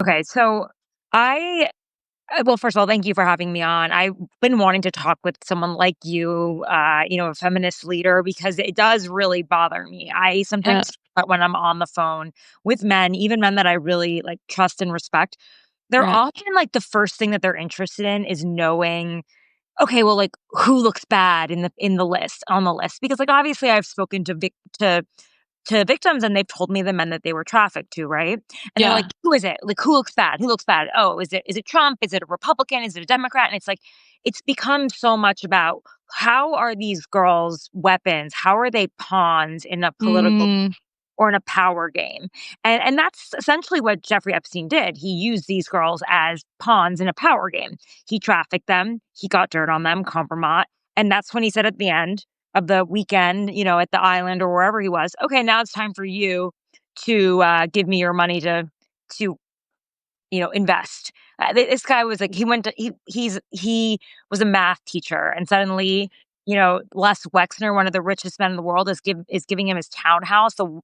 Okay, so I well, first of all, thank you for having me on. I've been wanting to talk with someone like you, a feminist leader, because it does really bother me. I Yeah. sometimes when I'm on the phone with men, even men that I really like trust and respect, they're Yeah. often like the first thing that they're interested in is knowing, okay, well, like who looks bad in the list on the list, because like obviously I've spoken to victims, and they've told me the men that they were trafficked to, right? And they're like, Yeah. "Who is it? Like, who looks bad? Who looks bad? Oh, is it Trump? Is it a Republican? Is it a Democrat?" And it's like, it's become so much about how are these girls weapons? How are they pawns in a political Mm, or in a power game? And that's essentially what Jeffrey Epstein did. He used these girls as pawns in a power game. He trafficked them, he got dirt on them, compromise. And that's when he said at the end of the weekend, at the island or wherever he was, okay, now it's time for you to give me your money to invest. This guy was like, he went to, he was a math teacher, and suddenly, Les Wexner, one of the richest men in the world, is giving him his townhouse, the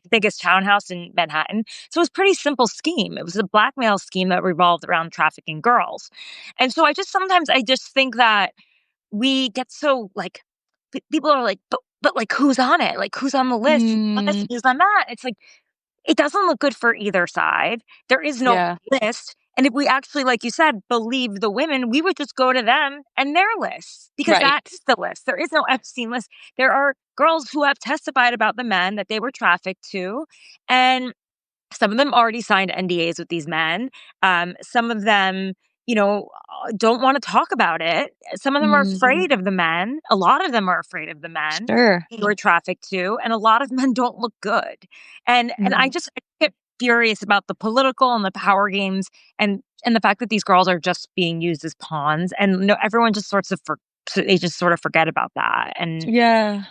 biggest townhouse in Manhattan. So it was a pretty simple scheme. It was a blackmail scheme that revolved around trafficking girls. And so sometimes I just think that we get so like, people are like, but like, who's on it? Like, who's on the list? Who's on this? mm, Who's on that? It's like, it doesn't look good for either side. There is no yeah. list. And if we actually, like you said, believe the women, we would just go to them and their lists, because Right. that's the list. There is no Epstein list. There are girls who have testified about the men that they were trafficked to. And some of them already signed NDAs with these men. Some of them, don't want to talk about it. Some of them are Mm, afraid of the men. A lot of them are afraid of the men sure. who are trafficked to, and a lot of men don't look good. And Mm, I get furious about the political and the power games, and the fact that these girls are just being used as pawns, and no, everyone just they just sort of forget about that. And yeah.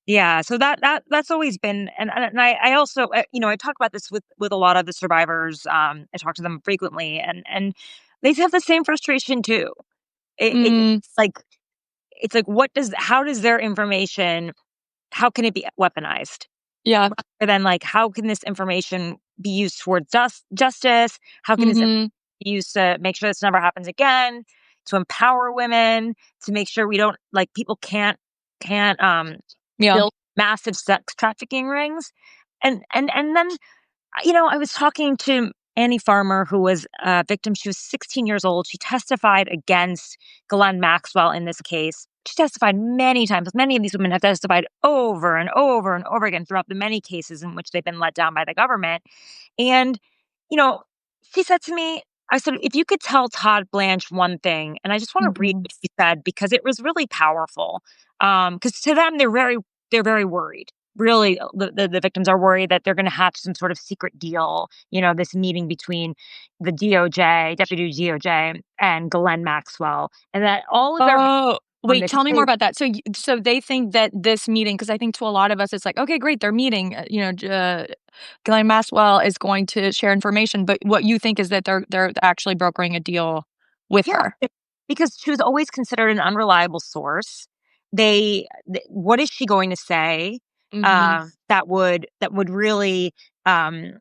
yeah, so that's always been, and I also, I talk about this with a lot of the survivors. I talk to them frequently, and they have the same frustration too. Mm, It's like, how does their information, how can it be weaponized? yeah. And then, like, how can this information be used towards justice? How can this Mhm. be used to make sure this never happens again? To empower women, to make sure we don't, like, people can't Yeah. build massive sex trafficking rings. And then, I was talking to Annie Farmer, who was a victim. She was 16 years old. She testified against Ghislaine Maxwell in this case. She testified many times. Many of these women have testified over and over and over again throughout the many cases in which they've been let down by the government. And, you know, she said to me, I said, if you could tell Todd Blanche one thing, and I just want to read Mhm. what she said because it was really powerful. Because to them, they're very worried. Really, the victims are worried that they're going to have some sort of secret deal. This meeting between the DOJ, Deputy DOJ, and Ghislaine Maxwell, and that all of their hope Oh, on wait, this tell me more case. about that. So they think that this meeting, because I think to a lot of us, it's like, "Okay, great, they're meeting," Ghislaine Maxwell is going to share information, but what you think is that they're actually brokering a deal with Yeah, her. because she was always considered an unreliable source. What is she going to say, Mhm. that would really, um,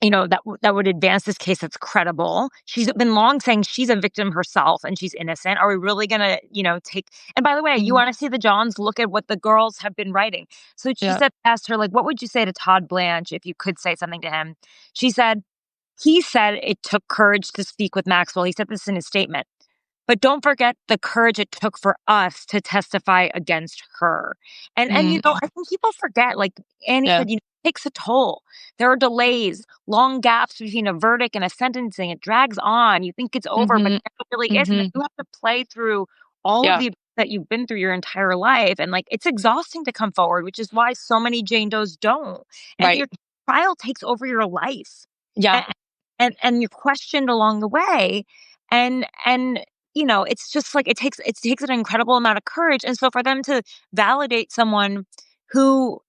that would advance this case that's credible? She's been long saying she's a victim herself and she's innocent. Are we really gonna, take? And by the way, you Mhm. want to see the Johns? Look at what the girls have been writing. So she Yeah. said, asked her, like, what would you say to Todd Blanche if you could say something to him? She said, he said it took courage to speak with Maxwell. He said this in his statement. But don't forget the courage it took for us to testify against her. And Mm, I think people forget, like Annie yeah. said, it takes a toll. There are delays, long gaps between a verdict and a sentencing. It drags on. You think it's over, but Mhm. it never really is. And then Mhm. you have to play through all of Yeah. the events that you've been through your entire life. And like, it's exhausting to come forward, which is why so many Jane Does don't. And Right. your trial takes over your life. Yeah. And and you're questioned along the way. And it's just like it takes an incredible amount of courage. And so for them to validate someone who,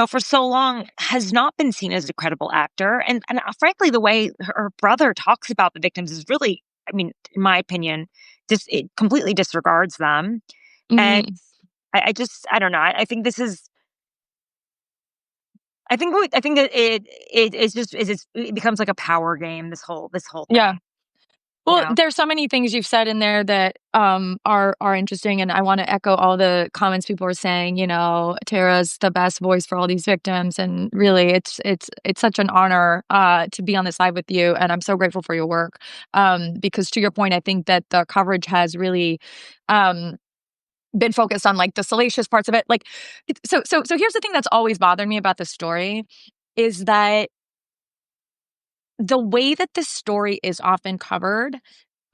for so long has not been seen as a credible actor, and frankly, the way her brother talks about the victims is really, I mean, in my opinion, just it completely disregards them. And Mhm. I don't know. I think this is I think that it becomes like a power game, this whole Yeah. thing, you Well, know? there's so many things you've said in there that are interesting, and I want to echo all the comments people are saying. You know, Tara's the best voice for all these victims, and really, it's such an honor to be on the side with you, and I'm so grateful for your work. Because to your point, I think that the coverage has really um, been focused on like the salacious parts of it. Like, so here's the thing that's always bothered me about this story is that the way that this story is often covered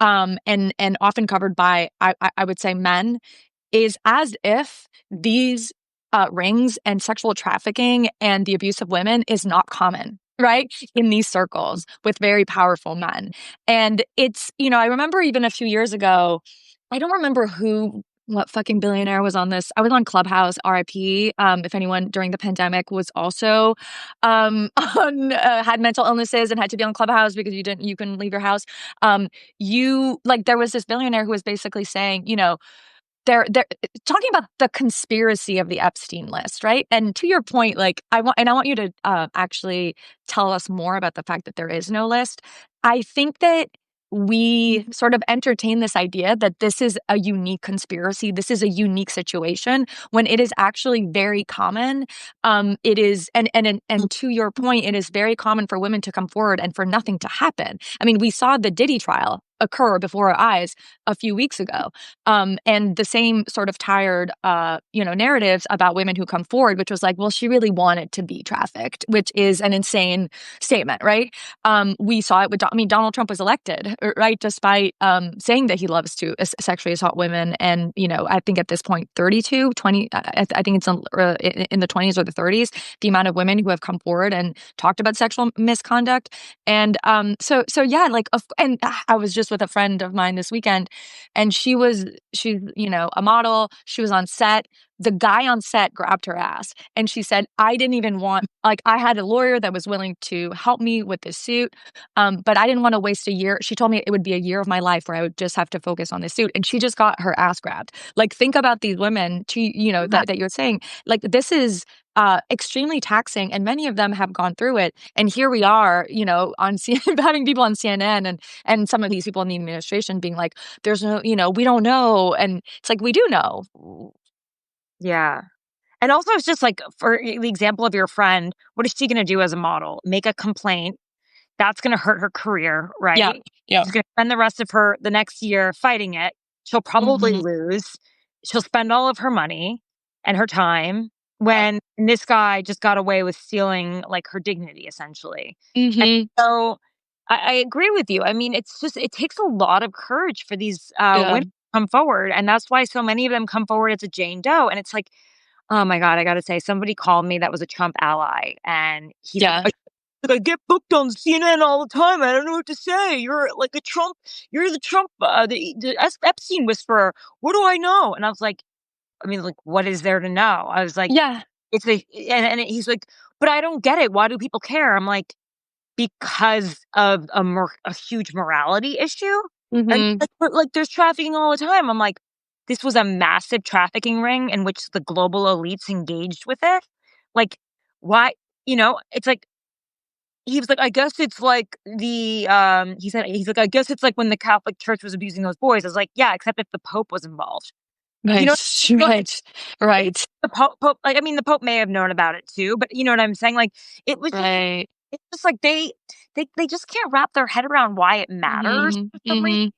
and often covered by I would say men is as if these rings and sexual trafficking and the abuse of women is not common, right? In these circles with very powerful men. And it's, you know, I remember even a few years ago, I don't remember what fucking billionaire was on this. I was on Clubhouse, RIP. If anyone during the pandemic was also had mental illnesses and had to be on Clubhouse because you couldn't leave your house. There was this billionaire who was basically saying, you know, they're talking about the conspiracy of the Epstein list, right? And to your point, like I want you to actually tell us more about the fact that there is no list. I think that we sort of entertain this idea that this is a unique conspiracy, this is a unique situation, when it is actually very common. It is, and to your point, it is very common for women to come forward and for nothing to happen. I mean, we saw the Diddy trial occur before our eyes a few weeks ago. And the same sort of tired, narratives about women who come forward, which was like, well, she really wanted to be trafficked, which is an insane statement, right? We saw it with, Donald Trump was elected, right, despite saying that he loves to sexually assault women. And, you know, I think at this point, 32, 20, I think it's in the 20s or the 30s, the amount of women who have come forward and talked about sexual misconduct. And so yeah, like, and I was just with a friend of mine this weekend, and she's, you know, a model. She was on set. The guy on set grabbed her ass and she said, I didn't even want, like, I had a lawyer that was willing to help me with this suit. But I didn't want to waste a year. She told me it would be a year of my life where I would just have to focus on this suit. And she just got her ass grabbed. Like, think about these women that you're saying, like, this is extremely taxing, and many of them have gone through it. And here we are, you know, on having people on CNN and some of these people in the administration being like, "There's no, you know, we don't know," and it's like we do know. Yeah. And also, it's just like, for the example of your friend, what is she gonna do as a model? Make a complaint? That's gonna hurt her career, Yeah, right? yeah, She's gonna spend the next year fighting it. She'll probably hmm lose. She'll spend all of her money and her time right, when this guy just got away with stealing, like, her dignity, essentially. And hmm so I agree with you. I mean, it takes a lot of courage for these, yeah, women to come forward, and that's why so many of them come forward as a Jane Doe, and it's like, oh my god, I gotta say, somebody called me that was a Trump ally, and he's like, yeah, I get booked on CNN all the time. I don't know what to say. You're like a Trump. You're the Trump, the Epstein whisperer. What do I know?" And I was like, I mean, like, what is there to know? I was like, yeah, it's a, and he's like, but I don't get it. Why do people care? I'm like, because of a huge morality issue. And hmm like, but, like, there's trafficking all the time. I'm like, this was a massive trafficking ring in which the global elites engaged with it. Like, why? It's like, he was like, "I guess it's like he's like, "I guess it's like when the Catholic Church was abusing those boys." I was like, "Yeah, except if the Pope was involved." You know? right, Like, right, right, the Pope, like, I mean, the Pope may have known about it too, but you know what I'm saying? Like, it was just right, it's just like they just can't wrap their head around why it matters hmm for some reason, hmm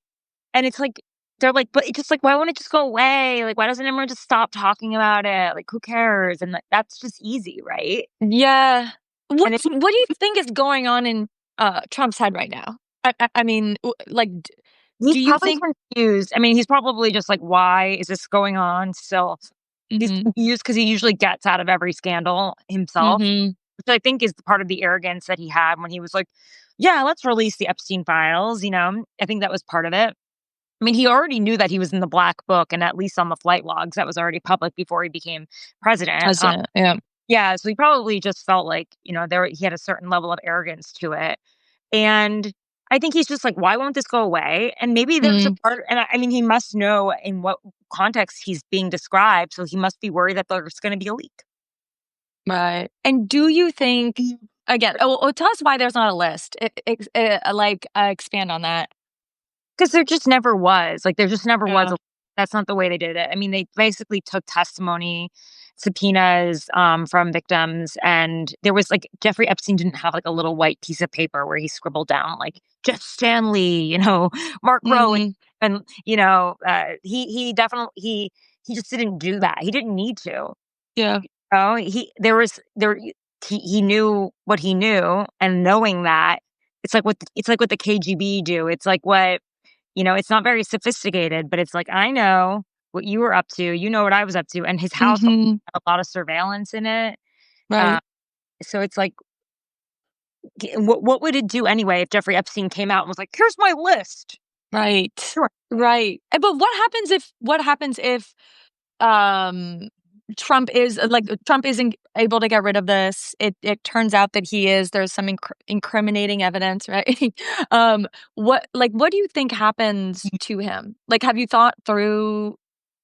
and it's like, they're like, "But it's just like, why won't it just go away? Like, why doesn't everyone just stop talking about it? Like, who cares?" And, like, that's just easy, right? yeah. And What do you think is going on in Trump's head right now? I mean, like, he's do you probably think? confused. I mean, he's probably just like, "Why is this going on still?" He's Hmm confused because he usually gets out of every scandal himself, hmm which I think is part of the arrogance that he had when he was like, "Yeah, let's release the Epstein files," you know? I think that was part of it. I mean, he already knew that he was in the black book, and at least on the flight logs, that was already public before he became president. President? Yeah. Yeah, so he probably just felt like, he had a certain level of arrogance to it. And I think he's just like, "Why won't this go away?" And maybe there's a Mm. part, and I mean, he must know in what context he's being described, so he must be worried that there's gonna be a leak. Right. And do you think again, tell us why there's not a list. Expand on that. 'Cause there just never was, like, there just never was Yeah. a that's not the way they did it. I mean, they basically took testimony, subpoenas, from victims, and there was, like Jeffrey Epstein didn't have, like, a little white piece of paper where he scribbled down, like, Jeff Stanley, Mark Rowan, Mhm. and, he definitely he just didn't do that. He didn't need to. Yeah. Oh, he there was there he knew what he knew, and knowing that, it's like what the KGB do. It's like what it's not very sophisticated, but it's like, I know what you were up to, you know what I was up to, and his house had Mhm. a lot of surveillance in it. Uh, Right. so it's like, what would it do anyway if Jeffrey Epstein came out and was like, "Here's my list." Right. Sure. Right. But what happens if um Trump isn't able to get rid of this. It turns out that he is. There's some incriminating evidence, right? What do you think happens to him? Like, have you thought through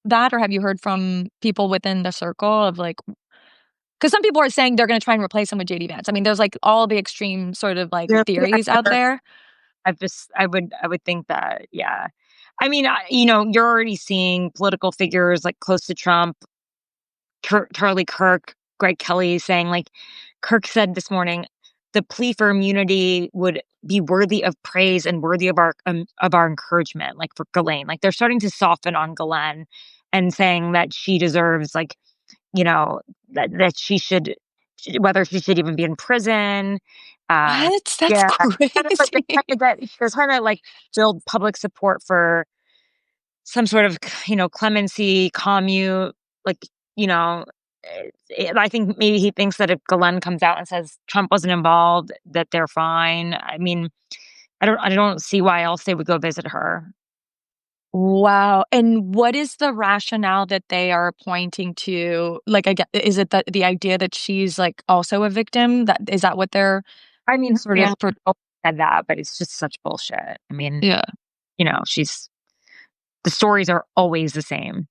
that, or have you heard from people within the circle of like, because some people are saying they're going to try and replace him with JD Vance. I mean, there's like all the extreme sort of like Yeah, theories out there. I would think that, yeah. I mean, you're already seeing political figures like close to Trump, Charlie Kirk, Greg Kelly saying, like, Kirk said this morning, the plea for immunity would be worthy of praise and worthy of our encouragement, like for Ghislaine. Like they're starting to soften on Ghislaine and saying that she deserves, like, you know, that she should, whether she should even be in prison. Uh, What? That's yeah, kind of like crazy. they're trying to like build public support for some sort of, clemency, commute, like, you know, I think maybe he thinks that if Glenn comes out and says Trump wasn't involved, that they're fine. I mean, I don't see why else they would go visit her. Wow, and what is the rationale that they are pointing to? Like, I get is it the idea that she's, like, also a victim? That is that what they're I mean, her sort of family said that, but it's just such bullshit. I mean, Yeah, she's the stories are always the same.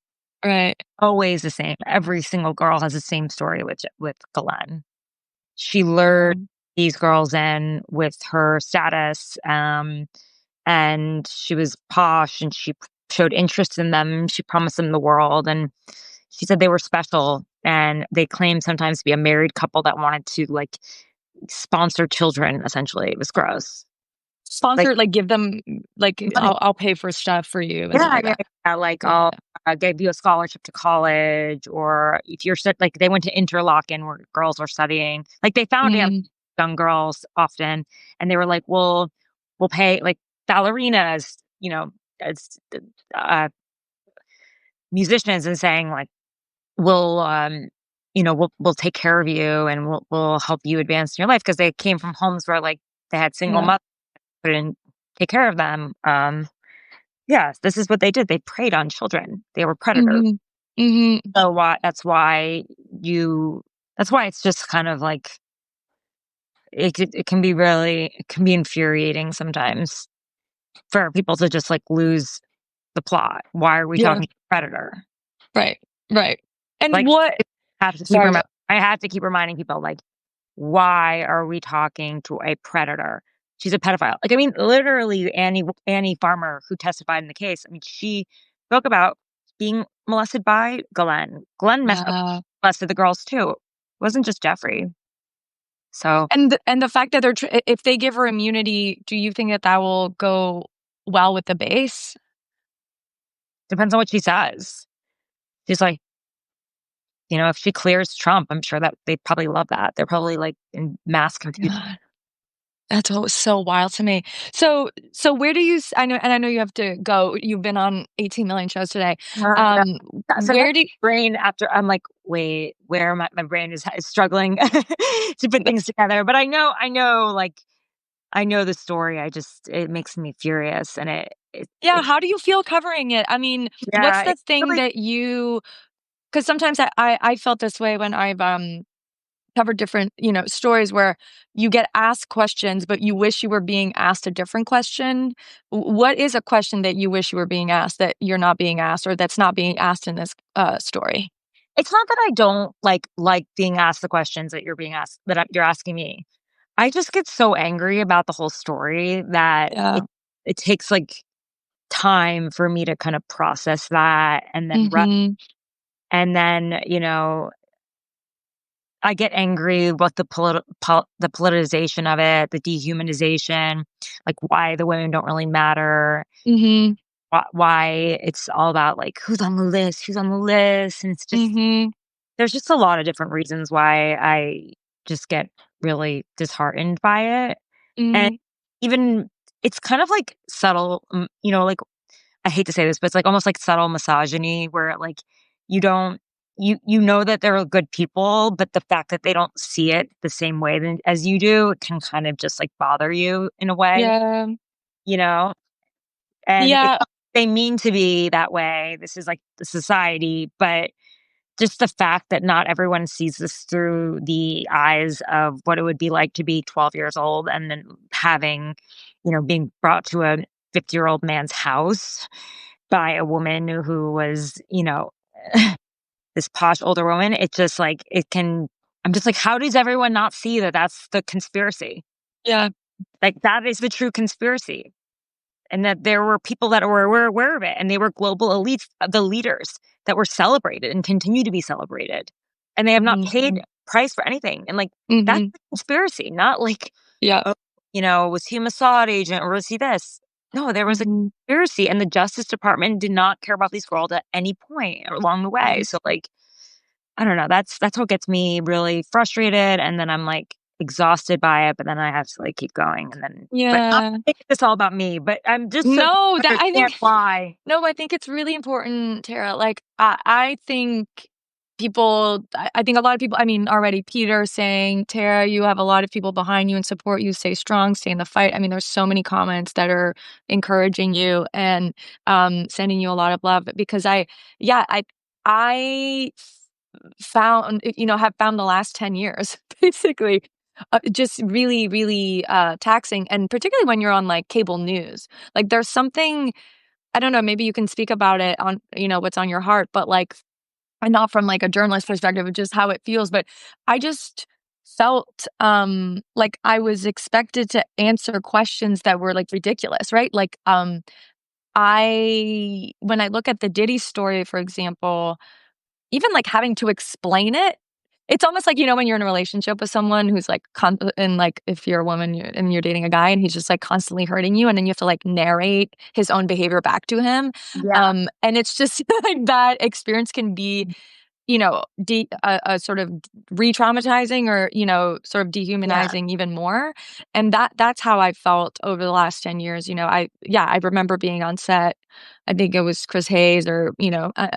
right. Always the same. Every single girl has the same story with Glenn. She lured Um, these girls in with her status, and she was posh, and she showed interest in them. She promised them the world, and she said they were special. And they claimed sometimes to be a married couple that wanted to like sponsor children. Essentially, it was gross. Like Sponsor like, give them like, money. I'll pay for stuff for you and stuff Yeah, like yeah, that. yeah. Like Yeah, I'll give you a scholarship to college, or if you're like they went to Interlochen where girls were studying. Like they found mhm. young girls often, and they were like, we'll pay like ballerinas, as uh, musicians, and saying like, we'll we'll take care of you, and we'll help you advance in your life because they came from homes where like they had single Yeah. mothers who couldn't take care of them. Yeah, this is what they did. They preyed on children. They were predators. Mhm. Mhm. So why that's why it's just kind of like it can be infuriating sometimes for people to just like lose the plot. Why are we Yeah. talking predator? Right. Right. And Like what Sorry. I have to keep reminding people like, why are we talking to a predator? She's a pedophile. Like, I mean, literally Annie Farmer, who testified in the case, I mean, she spoke about being molested by Glenn. Wow. Molested the girls too. It wasn't just Jeffrey. So And the fact that if they give her immunity, do you think that that will go well with the base? depends on what she says. She's like, if she clears Trump, I'm sure that they'd probably love that. They're probably like in mass confusion. God, that's what was so wild to me. So where do you I know you have to go. You've been on 18 million shows today. I know. Sometimes Where do brain after I'm like, wait, where my brain is struggling to put things together. But I know the story. It makes me furious, and Yeah, it how do you feel covering it? I mean, what's yeah, the it's thing really that you? Because sometimes I felt this way when I've, covered different, stories where you get asked questions, but you wish you were being asked a different question. What is a question that you wish you were being asked that you're not being asked or that's not being asked in this, story? It's not that I don't like being asked the questions that you're being asked you're asking me. I just get so angry about the whole story that Yeah. it takes like time for me to kind of process that Mhm. and then, I get angry with the politicization of it, the dehumanization, like why the women don't really matter, Mhm. why it's all about like who's on the list, and it's just Mhm. there's just a lot of different reasons why I just get really disheartened by it. And Mhm. even it's kind of like subtle, like I hate to say this, but it's like almost like subtle misogyny where like you don't you know that they're good people, but the fact that they don't see it the same way as you do, it can kind of just like bother you in a way, Yeah. you know? And it's Yeah. not they mean to be that way. This is like the society, but just the fact that not everyone sees this through the eyes of what it would be like to be 12 years old and then having, being brought to a 50-year-old man's house by a woman who was, this posh older woman. It just like, I'm just like, how does everyone not see that that's the conspiracy? Yeah. Like, that is the true conspiracy. And that there were people that were aware of it, and they were global elites, the leaders that were celebrated and continue to be celebrated. And they have not Mhm. paid price for anything. And like, that's Mhm. the conspiracy, not like, Yeah. oh, was he a Mossad agent or was he this? No, there was a Mhm. conspiracy, and the Justice Department did not care about these girls at any point along the way. Mhm. So like, I don't know. That's what gets me really frustrated, and then I'm like exhausted by it, but then I have to like keep going, and then but I'm Yeah. making this all about me. But I'm just so No, that I understand think why. no, I think it's really important, Tara. Like, I think I think a lot of people, I mean, already Peter saying, Tara, you have a lot of people behind you and support you. Stay strong, stay in the fight. I mean, there's so many comments that are encouraging you and sending you a lot of love because yeah, I found, have found the last 10 years basically just really, really taxing. And particularly when you're on like cable news, like there's something, I don't know, maybe you can speak about it on, what's on your heart, but like, and not from like a journalist perspective, but just how it feels. But I just felt like I was expected to answer questions that were like ridiculous, right? Like when I look at the Diddy story, for example, even, like, having to explain it, it's almost like, when you're in a relationship with someone who's, like, and, like, if you're a woman, and you're dating a guy and he's just, like, constantly hurting you, and then you have to, like, narrate his own behavior back to him, Yeah, and it's just like that experience can be, sort of re-traumatizing or, sort of yeah, dehumanizing even more, and that's how I felt over the last 10 years, I remember being on set, I think it was Chris Hayes or,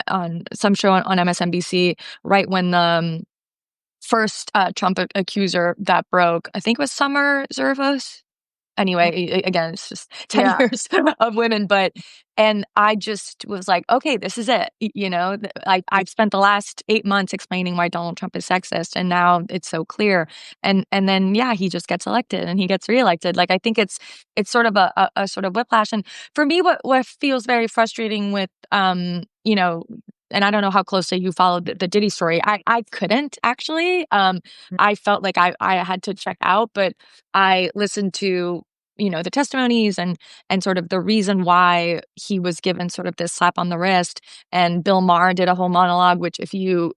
on some show on MSNBC right when the, first, Trump accuser that broke, I think it was Summer Zervos? Anyway, again, it's just 10 yeah, years of women, but and I just was like, "Okay, this is it." I've spent the last 8 months explaining why Donald Trump is sexist, and now it's so clear. And then, yeah, he just gets elected and he gets reelected. Like, I think it's sort of a sort of whiplash. And for me, what feels very frustrating with, and I don't know how closely you followed the Diddy story. I couldn't actually. I felt like I had to check out, but I listened to, the testimonies and sort of the reason why he was given sort of this slap on the wrist. And Bill Maher did a whole monologue, which if you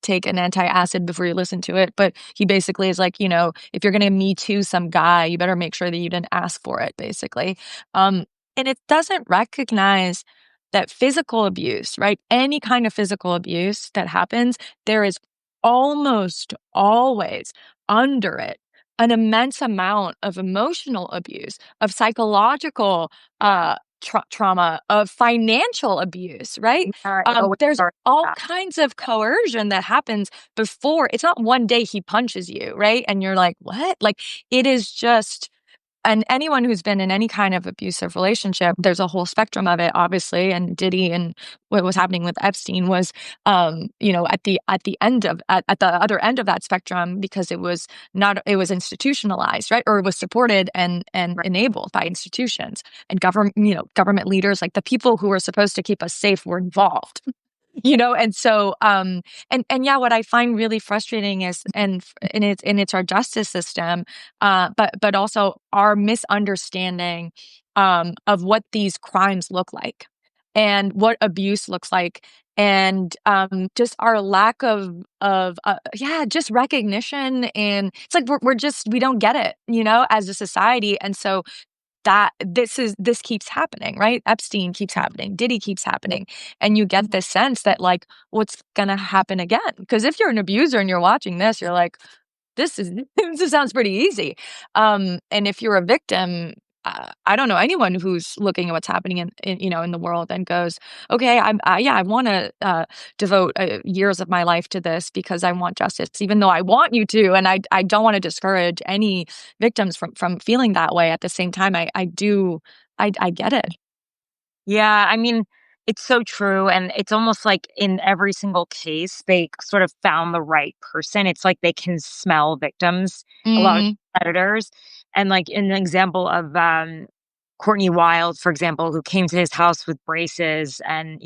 take an antacid before you listen to it, but he basically is like, if you're gonna Me Too some guy, you better make sure that you didn't ask for it, basically. And it doesn't recognize that physical abuse, right? Any kind of physical abuse that happens, there is almost always under it an immense amount of emotional abuse, of psychological trauma, of financial abuse, right? yeah. It always There's starts all like that. kinds of coercion that happens before. It's not one day he punches you, right? And you're like, what? Like, it is just, and anyone who's been in any kind of abusive relationship, there's a whole spectrum of it, obviously. And Diddy and what was happening with Epstein was, at the other end of that spectrum, because it was institutionalized, right, or it was supported and Right. enabled by institutions and government leaders, like the people who were supposed to keep us safe, were involved. And so and yeah, what I find really frustrating is and it's our justice system, but also our misunderstanding of what these crimes look like and what abuse looks like, and just our lack of just recognition. And it's like we're just we don't get it, as a society. And so that this keeps happening, right? Epstein keeps happening, Diddy keeps happening, and you get this sense that, like, what's gonna happen again? Because if you're an abuser and you're watching this, you're like, this is this sounds pretty easy. And if you're a victim, I don't know anyone who's looking at what's happening in the world and goes, okay, I want to devote years of my life to this because I want justice, even though I want you to, and I don't want to discourage any victims from feeling that way. At the same time, I do, I get it. Yeah, I mean, it's so true, and it's almost like in every single case, they sort of found the right person. It's like they can smell victims, a lot of Hmm. predators, and, like, in an example of, Courtney Wild, for example, who came to his house with braces and,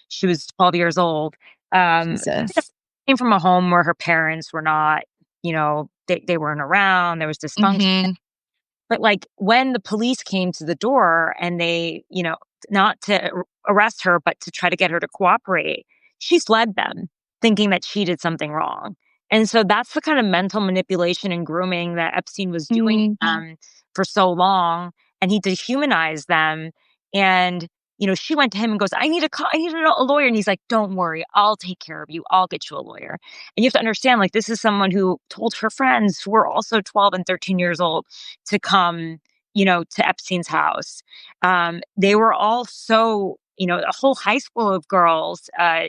she was 12 years old, Jesus. came from a home where her parents were not, they weren't around, there was dysfunction. Hmm. But, like, when the police came to the door and they, not to arrest her, but to try to get her to cooperate, she fled them, thinking that she did something wrong. And so that's the kind of mental manipulation and grooming that Epstein was doing Hmm. for so long, and he dehumanized them. And, she went to him and goes, I need a lawyer." And he's like, "Don't worry, I'll take care of you. I'll get you a lawyer." And you have to understand, like, this is someone who told her friends who were also 12 and 13 years old to come, to Epstein's house. They were all so, a whole high school of girls,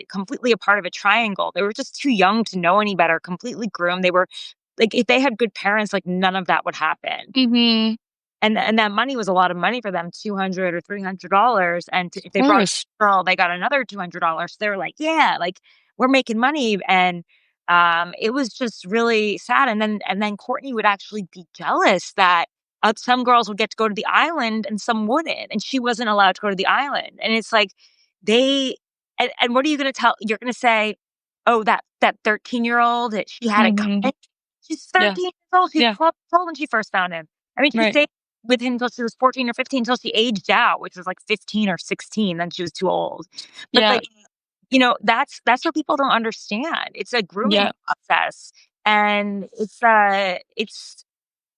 completely a part of a triangle. They were just too young to know any better, completely groomed. They were like, if they had good parents, like, none of that would happen. Hmm. And that money was a lot of money for them, 200 or $300, and if they Of brought a course. girl, they got another $200. So they were like, "Yeah, like, we're making money," and, it was just really sad, and then Courtney would actually be jealous that, some girls would get to go to the island and some wouldn't, and she wasn't allowed to go to the island, and it's like, they and what are you gonna tell you're gonna say, "Oh, that 13-year-old, that she had it Hmm. coming?" She's Yeah. 13 years old, she's Yeah. 12 years old when she first found him. I mean, she Right. stayed with him until she was 14 or 15, until she aged out, which was like 15 or 16, then she was too old. But, Yeah. like, that's what people don't understand. It's a grooming Yeah. process, and it's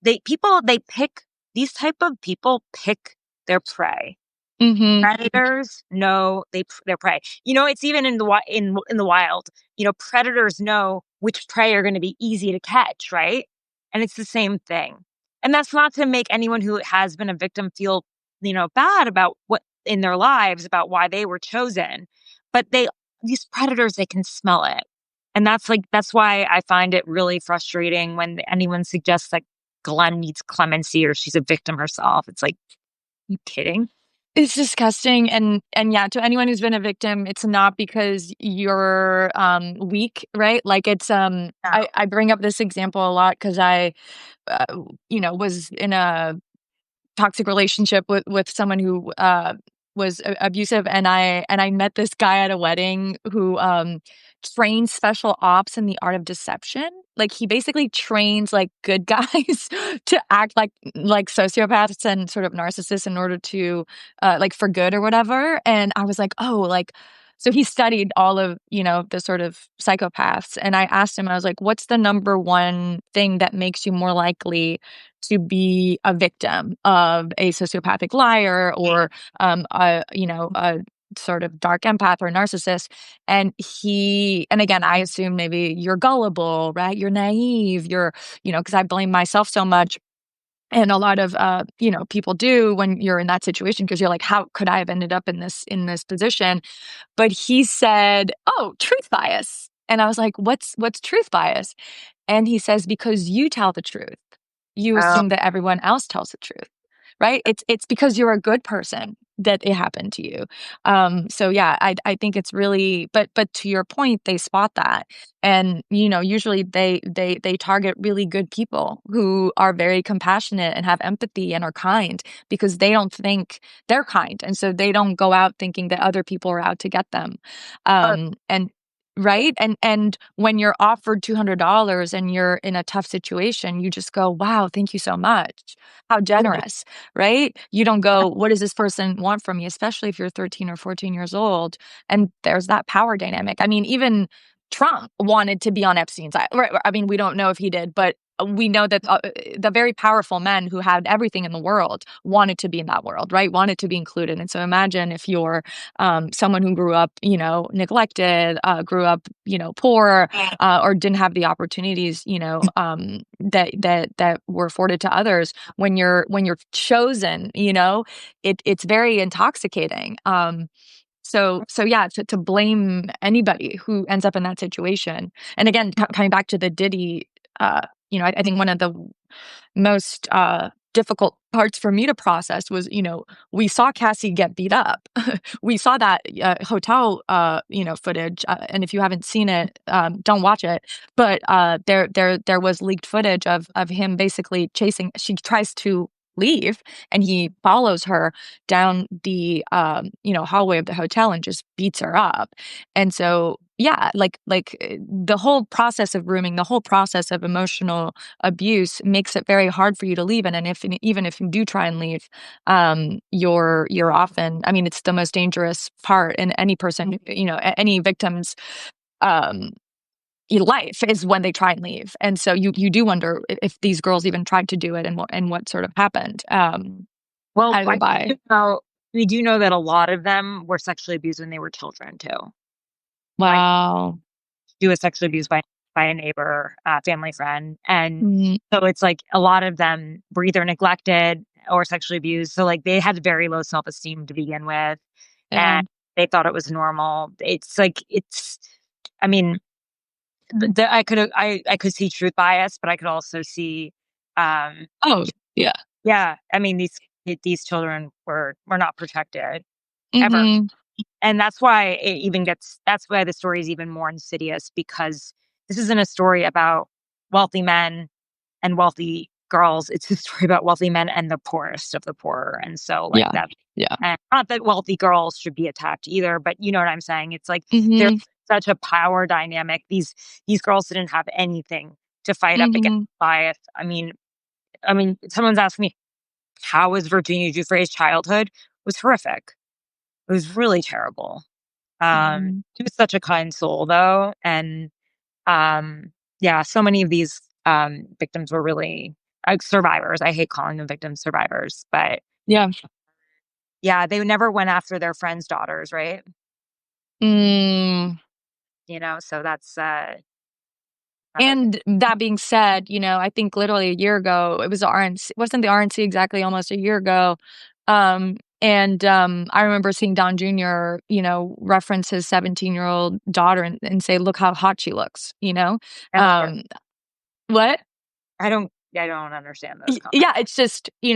they pick these type of people pick their prey. Hmm. Predators know they're prey. It's even in the wild. Predators know which prey are gonna be easy to catch, right? And it's the same thing. And that's not to make anyone who has been a victim feel, bad about what in their lives about why they were chosen. But these predators, they can smell it. And that's why I find it really frustrating when anyone suggests that Glenn needs clemency or she's a victim herself. It's like, you kidding? It's disgusting. And yeah, to anyone who's been a victim, it's not because you're weak, right? Like, it's No. I bring up this example a lot because I uh, was in a toxic relationship with someone who was abusive, and I met this guy at a wedding who trains special ops in the art of deception. Like, he basically trains, like, good guys to act like sociopaths and sort of narcissists in order to like, for good or whatever. And I was like, oh, like, so he studied all of, the sort of psychopaths. And I asked him, I was like, what's the number one thing that makes you more likely to be a victim of a sociopathic liar or a sort of dark empath or narcissist? And again, I assume maybe you're gullible, right? You're naive, because I blame myself so much. And a lot of people do when you're in that situation, because you're like, how could I have ended up in this position? But he said, oh, truth bias. And I was like, what's truth bias? And he says, because you tell the truth, you Oh, assume that everyone else tells the truth, right? It's because you're a good person. that it happened to you. So yeah, I think it's really, but to your point, they spot that. And, usually they target really good people who are very compassionate and have empathy and are kind because they don't think they're kind. And so they don't go out thinking that other people are out to get them. And right. And when you're offered $200 and you're in a tough situation, you just go, wow, thank you so much. How generous, right? You don't go, what does this person want from me? Especially if you're 13 or 14 years old. And there's that power dynamic. I mean, even Trump wanted to be on Epstein's island. Right, I mean, we don't know if he did, but we know that the very powerful men who had everything in the world wanted to be in that world, right? Wanted to be included. And so imagine if you're someone who grew up, neglected, grew up, poor, or didn't have the opportunities, that were afforded to others. When you're chosen, it's very intoxicating. So yeah, to blame anybody who ends up in that situation. And again, coming back to the Diddy, I think one of the most difficult parts for me to process was, we saw Cassie get beat up. We saw that hotel, footage. And if you haven't seen it, don't watch it. But there was leaked footage of him basically chasing. She tries to leave, and he follows her down the hallway of the hotel and just beats her up. And so yeah, the whole process of grooming, the whole process of emotional abuse makes it very hard for you to leave. And even if you do try and leave, you're often, I mean, it's the most dangerous part in any person, any victim's um life is when they try and leave. And so you do wonder if these girls even tried to do it, and what sort of happened. Well, How did they buy? we do know that a lot of them were sexually abused when they were children too. Like Wow. she was sexually abused by a neighbor, family friend, and Mm, so it's like a lot of them were either neglected or sexually abused. So like they had very low self esteem to begin with, yeah. and they thought it was normal. It's like I mean, I could see truth bias, but I could also see, um, Oh, yeah. yeah. I mean, these children were not protected ever, Mhm. and that's why the story is even more insidious because this isn't a story about wealthy men and wealthy girls. It's a story about wealthy men and the poorest of the poor, and so like Yeah. that. Yeah. And not that wealthy girls should be attacked either, but you know what I'm saying. It's like there's Mhm. such a power dynamic. These girls didn't have anything to fight up against Mhm. bias. I mean, someone's asking me how was Virginia Giuffre's childhood? It was horrific. It was really terrible. Mhm. She was such a kind soul, though, and um, yeah, so many of these victims were really survivors. I hate calling them victims, survivors, but Yeah. yeah, they never went after their friends' daughters, right? Mm. So that's another thing. And that being said, I think literally a year ago, it was the RNC, wasn't the RNC exactly almost a year ago. And I remember seeing Don Jr., reference his 17-year-old daughter and say, look how hot she looks, I don't get. Um, what? I don't understand those comments. Yeah, it's just, you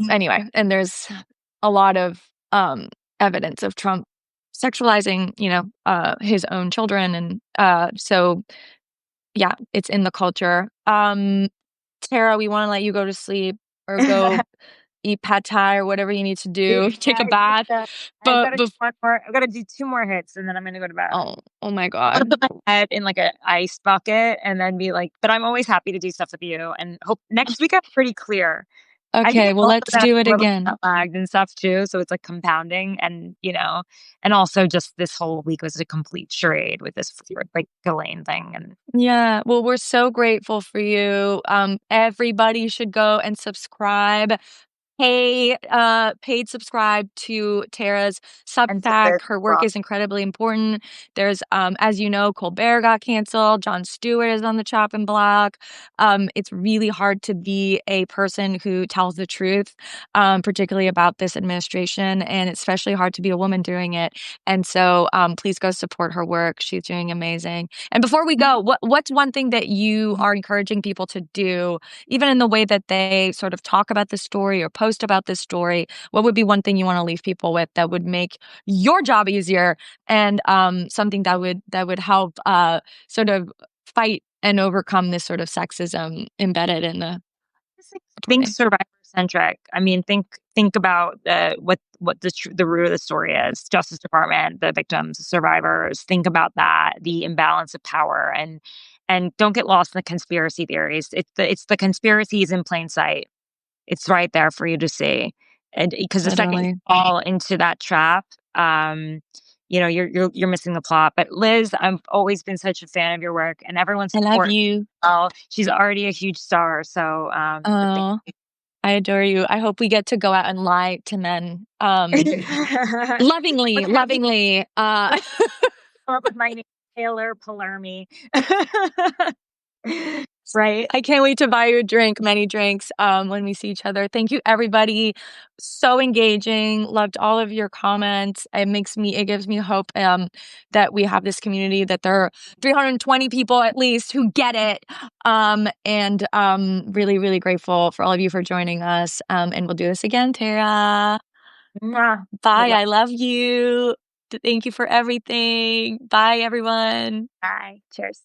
anyway, and there's a lot of evidence of Trump sexualizing, his own children. And so yeah, it's in the culture. Tara, we want to let you go to sleep or go eat pad thai or whatever you need to Yeah, do, take a I think bath. I've But got to do one more. I've got to do two more hits, and then I'm gonna go to bed. oh my I want God. to put my head in like a ice bucket, and then be like. But I'm always happy to do stuff with you, and hope next week I'm pretty clear. I think Okay, it's well, also let's that do I'm it a little again. jet lagged and stuff too, so it's like compounding, and also just this whole week was a complete charade with this like Ghislaine thing, and Yeah, well, we're so grateful for you. Everybody should go and subscribe. Paid subscribe to Tara's to Substack. this Her work book. is incredibly important. There's, as you know, Colbert got canceled. Jon Stewart is on the chopping block. It's really hard to be a person who tells the truth, particularly about this administration, and it's especially hard to be a woman doing it. And so, please go support her work. She's doing amazing. And before we go, what's one thing that you are encouraging people to do, even in the way that they sort of talk about the story or post most about this story, what would be one thing you want to leave people with that would make your job easier and something that would help sort of fight and overcome this sort of sexism embedded in the Just, like, think story? survivor centric. I mean, think about what the root of the story is. Justice Department, the victims, the survivors. Think about that, the imbalance of power, and don't get lost in the conspiracy theories. It's the conspiracies in plain sight. It's right there for you to see, and because the second you Literally. fall into that trap, um, you're missing the plot. But Liz, I've always been such a fan of your work, and everyone I love support. you. Well, she's already a huge star, so but thank Oh, I adore you. I hope we get to go out and lie to men. We're Lovingly, gonna have you lovingly. come up with my name, Taylor Palermi. Right? I can't wait to buy you a drink, many drinks, when we see each other. Thank you, everybody. So engaging. Loved all of your comments. It gives me hope, that we have this community, that there are 320 people at least who get it. And really, really grateful for all of you for joining us. And we'll do this again, Tara. Mwah. Bye. I love you. Thank you for everything. Bye, everyone. Bye. Cheers.